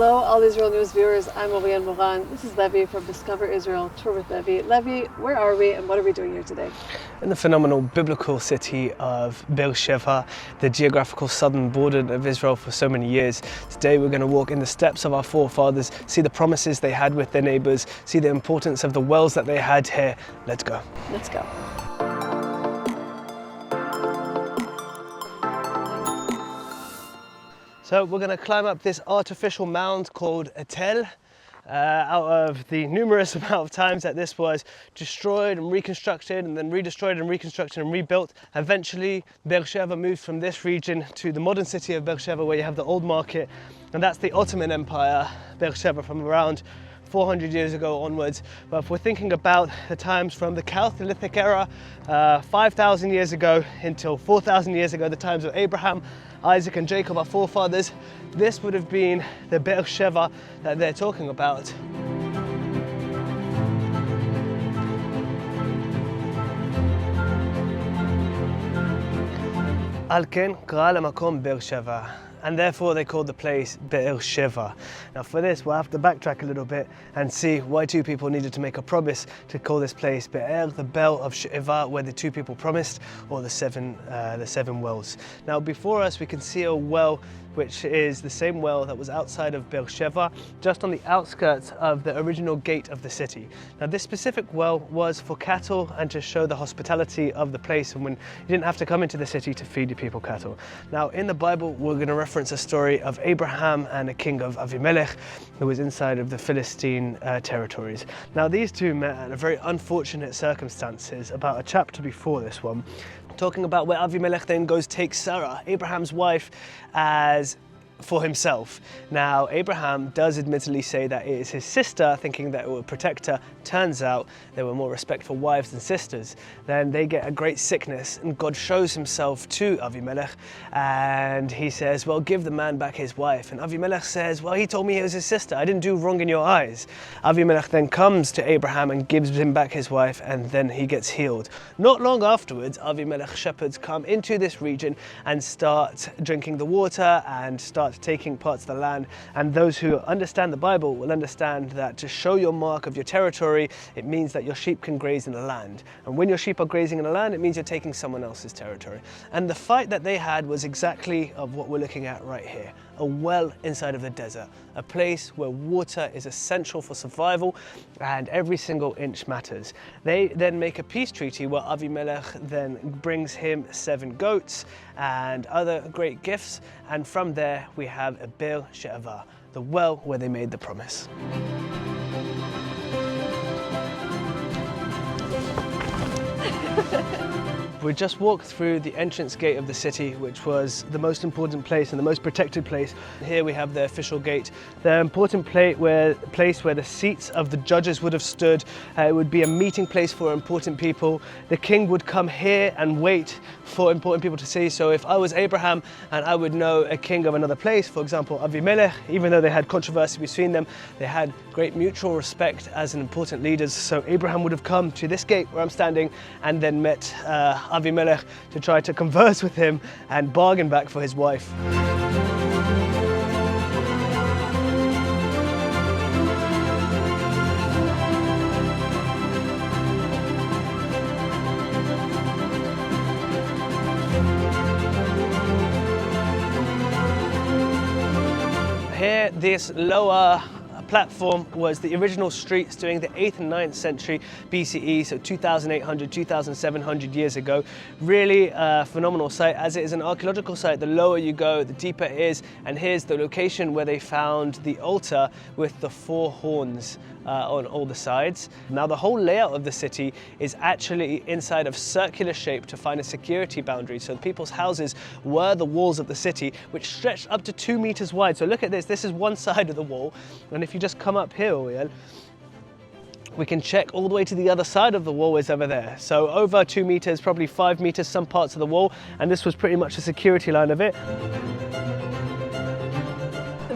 Hello, all Israel News viewers. I'm Oriel and Moran. This is Levi from Discover Israel, Tour with Levi. Levi, where are we and what are we doing here today? In the phenomenal biblical city of Beersheba, the geographical southern border of Israel for so many years. Today we're going to walk in the steps of our forefathers, see the promises they had with their neighbors, see the importance of the wells that they had here. Let's go. Let's go. So we're going to climb up this artificial mound called Oriel. Out of the numerous amount of times that this was destroyed and reconstructed and then redestroyed and reconstructed and rebuilt, eventually Beersheba moved from this region to the modern city of Beersheba, where you have the old market, and that's the Ottoman Empire, Beersheba, from around 400 years ago onwards. But if we're thinking about the times from the Chalcolithic era, 5,000 years ago until 4,000 years ago, the times of Abraham, Isaac and Jacob, our forefathers, this would have been the Beersheba that they're talking about. על כן קרא למקום Beersheba, and therefore they called the place Beersheba. Now for this we'll have to backtrack a little bit and see why two people needed to make a promise to call this place Be'er, the bell of Sheva, where the two people promised, or the seven wells. Now before us we can see a well which is the same well that was outside of Beersheba, just on the outskirts of the original gate of the city. Now this specific well was for cattle and to show the hospitality of the place, and when you didn't have to come into the city to feed your people cattle. Now in the Bible we're going to reference a story of Abraham and a king of Avimelech who was inside of the Philistine territories. Now these two met under very unfortunate circumstances about a chapter before this one, talking about where Avimelech then goes take Sarah, Abraham's wife, as for himself. Now Abraham does admittedly say that it is his sister, thinking that it would protect her. Turns out they were more respectful wives than sisters. Then they get a great sickness and God shows himself to Avimelech and he says, well, give the man back his wife. And Avimelech says, well, he told me it was his sister. I didn't do wrong in your eyes. Avimelech then comes to Abraham and gives him back his wife, and then he gets healed. Not long afterwards, Avimelech's shepherds come into this region and start drinking the water and start taking parts of the land. And those who understand the Bible will understand that to show your mark of your territory, it means that your sheep can graze in the land. And when your sheep are grazing in the land, it means you're taking someone else's territory. And the fight that they had was exactly of what we're looking at right here. A well inside of the desert, a place where water is essential for survival and every single inch matters. They then make a peace treaty where Avimelech then brings him 7 goats and other great gifts, and from there we have a Beersheba, the well where they made the promise. We just walked through the entrance gate of the city, which was the most important place and the most protected place. Here we have the official gate, the important place where the seats of the judges would have stood. It would be a meeting place for important people. The king would come here and wait for important people to see. So if I was Abraham and I would know a king of another place, for example Avimelech, even though they had controversy between them, they had great mutual respect as important leaders. So Abraham would have come to this gate where I'm standing and then met Avimelech to try to converse with him and bargain back for his wife. Here, this lower platform was the original streets during the 8th and 9th century BCE, so 2,800, 2,700 years ago. Really a phenomenal site. As it is an archaeological site, the lower you go, the deeper it is. And here's the location where they found the altar with the 4 horns on all the sides. Now the whole layout of the city is actually inside of circular shape to find a security boundary. So people's houses were the walls of the city, which stretched up to 2 meters wide. So look at this, this is one side of the wall. And if you just come up here, Oriel, we can check all the way to the other side of the wall is over there. So over 2 meters, probably 5 meters, some parts of the wall. And this was pretty much the security line of it.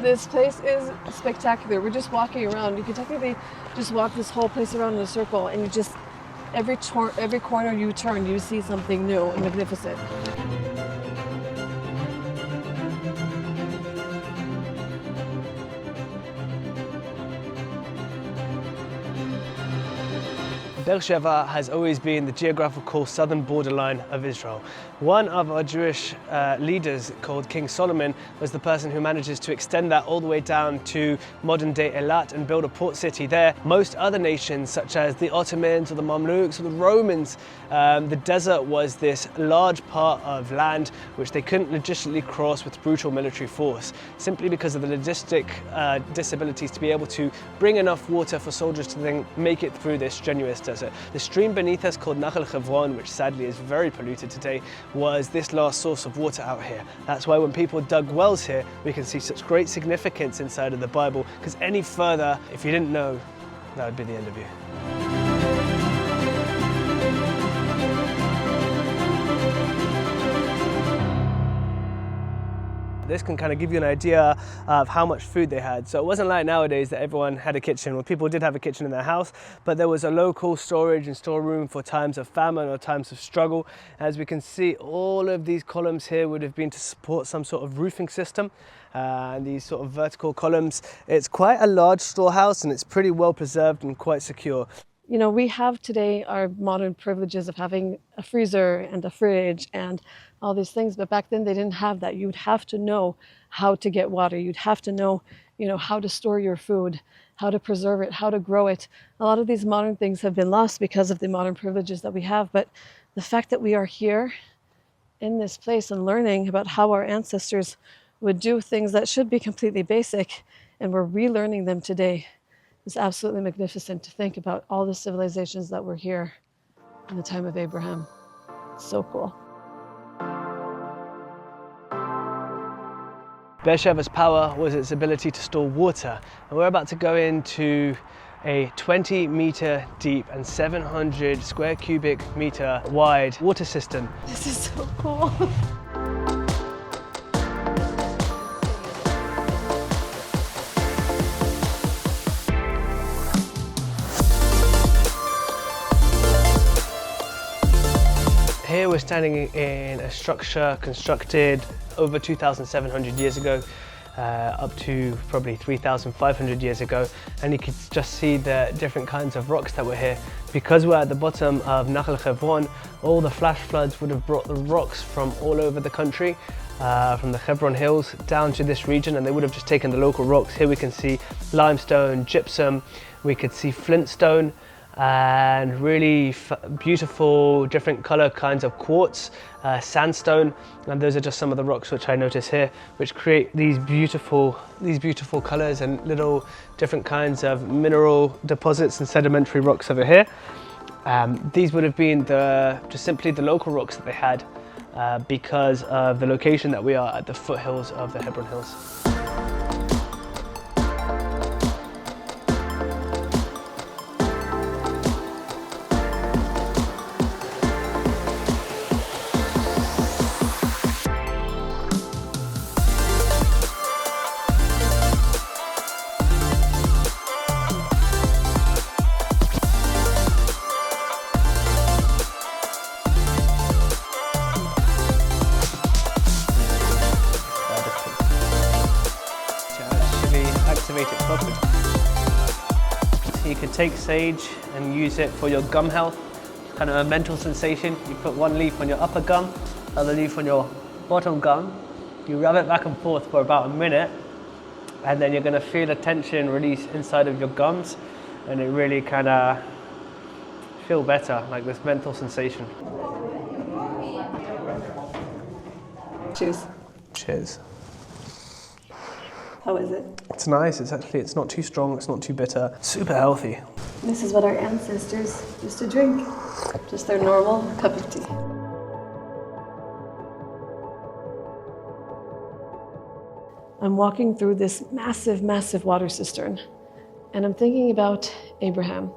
This place is spectacular. We're just walking around. You can technically just walk this whole place around in a circle, and you just, every corner you turn, you see something new and magnificent. Beersheba has always been the geographical southern borderline of Israel. One of our Jewish leaders, called King Solomon, was the person who manages to extend that all the way down to modern-day Eilat and build a port city there. Most other nations, such as the Ottomans or the Mamluks or the Romans, the desert was this large part of land which they couldn't logistically cross with brutal military force, simply because of the logistic disabilities to be able to bring enough water for soldiers to then make it through this strenuous desert. The stream beneath us, called Hebron, which sadly is very polluted today, was this last source of water out here. That's why when people dug wells here, we can see such great significance inside of the Bible, because any further, if you didn't know, that would be the end of you. This can kind of give you an idea of how much food they had. So it wasn't like nowadays that everyone had a kitchen. Well, people did have a kitchen in their house, but there was a local storage and storeroom for times of famine or times of struggle. As we can see, all of these columns here would have been to support some sort of roofing system. And these sort of vertical columns. It's quite a large storehouse and it's pretty well preserved and quite secure. You know, we have today our modern privileges of having a freezer and a fridge and all these things, but back then they didn't have that. You'd have to know how to get water. You'd have to know, how to store your food, how to preserve it, how to grow it. A lot of these modern things have been lost because of the modern privileges that we have, but the fact that we are here in this place and learning about how our ancestors would do things that should be completely basic, and we're relearning them today, is absolutely magnificent to think about all the civilizations that were here in the time of Abraham. It's so cool. Beersheba's power was its ability to store water, and we're about to go into a 20-meter deep and 700 square cubic meter wide water system. This is so cool. Here we're standing in a structure constructed over 2,700 years ago, up to probably 3,500 years ago, and you can just see the different kinds of rocks that were here. Because we're at the bottom of Hebron, all the flash floods would have brought the rocks from all over the country, from the Hebron hills down to this region, and they would have just taken the local rocks. Here we can see limestone, gypsum, we could see flintstone, and really beautiful different color kinds of quartz, sandstone, and those are just some of the rocks which I notice here, which create these beautiful colors and little different kinds of mineral deposits and sedimentary rocks over here. These would have been just simply the local rocks that they had because of the location that we are at the foothills of the Hebron Hills. Activate it properly. So you could take sage and use it for your gum health, kind of a mental sensation. You put one leaf on your upper gum, other leaf on your bottom gum. You rub it back and forth for about a minute, and then you're going to feel a tension release inside of your gums, and it really kind of feel better, like this mental sensation. Cheers. Cheers. How is it? It's nice. It's not too strong. It's not too bitter. Super healthy. This is what our ancestors used to drink. Just their normal cup of tea. I'm walking through this massive, massive water cistern, and I'm thinking about Abraham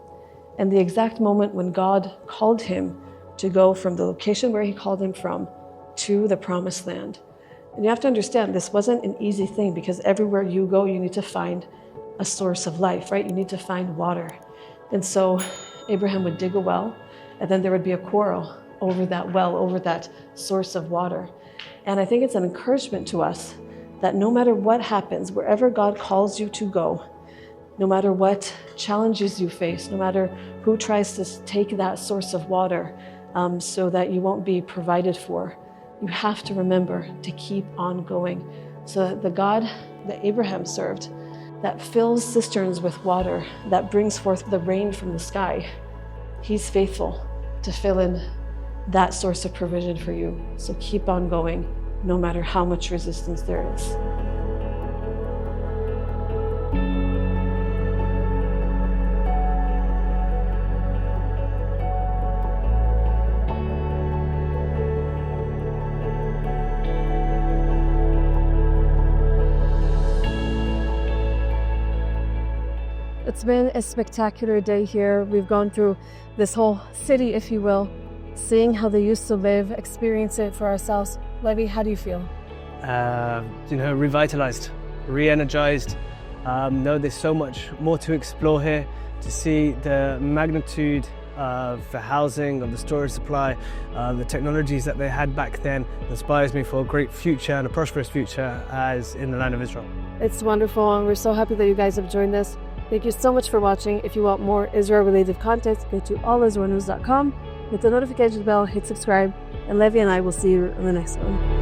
and the exact moment when God called him to go from the location where he called him from to the promised land. And you have to understand, this wasn't an easy thing, because everywhere you go, you need to find a source of life, right? You need to find water. And so Abraham would dig a well, and then there would be a quarrel over that well, over that source of water. And I think it's an encouragement to us that no matter what happens, wherever God calls you to go, no matter what challenges you face, no matter who tries to take that source of water so that you won't be provided for, you have to remember to keep on going. So the God that Abraham served, that fills cisterns with water, that brings forth the rain from the sky, he's faithful to fill in that source of provision for you. So keep on going, no matter how much resistance there is. It's been a spectacular day here. We've gone through this whole city, if you will, seeing how they used to live, experience it for ourselves. Levi, how do you feel? Revitalized, re-energized. There's so much more to explore here, to see the magnitude of the housing, of the storage supply, the technologies that they had back then. Inspires me for a great future and a prosperous future as in the land of Israel. It's wonderful, and we're so happy that you guys have joined us. Thank you so much for watching. If you want more Israel-related content, go to allisraelnews.com, hit the notification bell, hit subscribe, and Levi and I will see you in the next one.